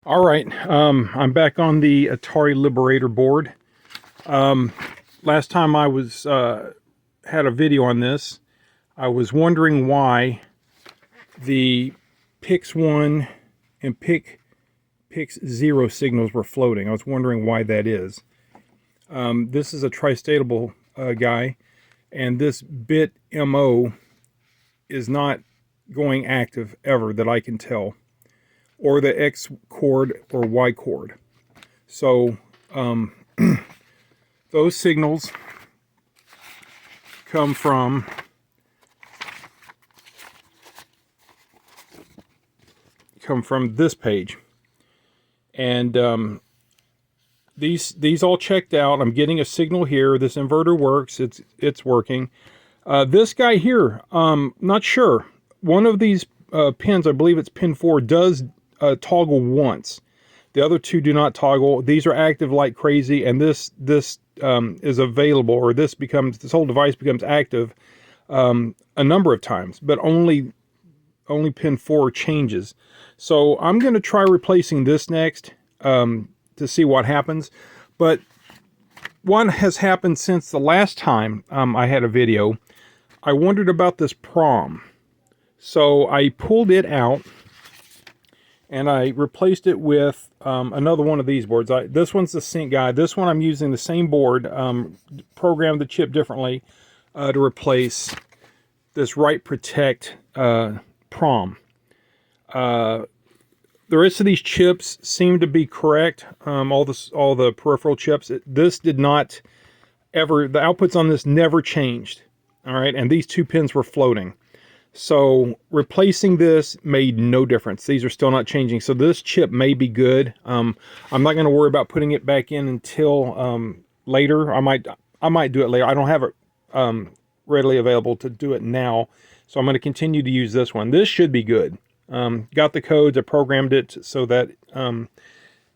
All right, I'm back on the Atari Liberator board. Last time I was had a video on this, I was wondering why the PIX1 and PIX0 signals were floating. I was wondering why that is. This is a tristatable guy, and this bit MO is not going active ever that I can tell, or the X chord or Y chord. So those signals come from this page, and these all checked out. I'm getting a signal here. This inverter works. It's working. This guy here, not sure. One of these pins, I believe it's pin 4, does toggle once. The other two do not toggle. These are active like crazy, and this is available, or this whole device becomes active a number of times, but only pin 4 changes. So I'm going to try replacing this next to see what happens. But what has happened since the last time I had a video, I wondered about this PROM. So I pulled it out and I replaced it with another one of these boards. This one's the sync guy. This one I'm using the same board, programmed the chip differently to replace this Write Protect PROM. The rest of these chips seem to be correct. All the peripheral chips. This did not ever. The outputs on this never changed. All right, and these two pins were floating. So replacing this made no difference. These are still not changing. So this chip may be good. I'm not going to worry about putting it back in until later. I might do it later. I don't have it readily available to do it now. So I'm going to continue to use this one. This should be good. Got the codes. I programmed it so that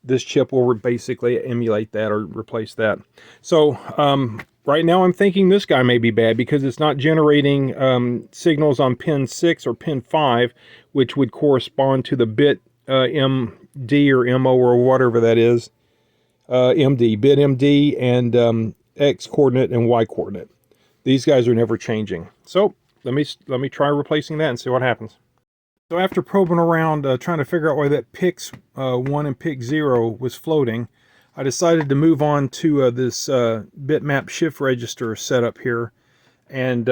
this chip will basically emulate that or replace that. So right now I'm thinking this guy may be bad because it's not generating signals on pin 6 or pin 5, which would correspond to the bit MD or MO or whatever that is. MD, bit MD, and X coordinate and Y coordinate. These guys are never changing. So let me try replacing that and see what happens. So after probing around trying to figure out why that PIX1 and PIX0 was floating, I decided to move on to this bitmap shift register setup here. And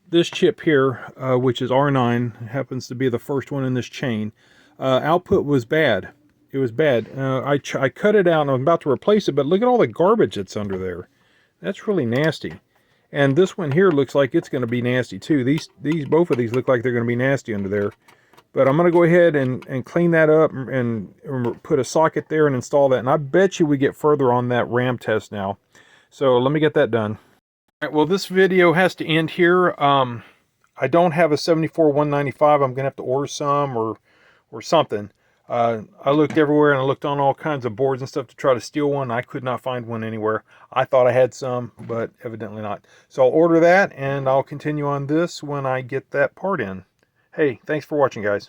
this chip here, which is R9, happens to be the first one in this chain. Output was bad. It was bad. I cut it out and I'm about to replace it, but look at all the garbage that's under there. That's really nasty. And this one here looks like it's going to be nasty too. Both of these look like they're going to be nasty under there. But I'm going to go ahead and clean that up and put a socket there and install that. And I bet you we get further on that RAM test now. So let me get that done. All right, well, this video has to end here. I don't have a 74195. I'm going to have to order some or something. I looked everywhere and I looked on all kinds of boards and stuff to try to steal one. I could not find one anywhere. I thought I had some, but evidently not. So I'll order that and I'll continue on this when I get that part in. Hey, thanks for watching, guys.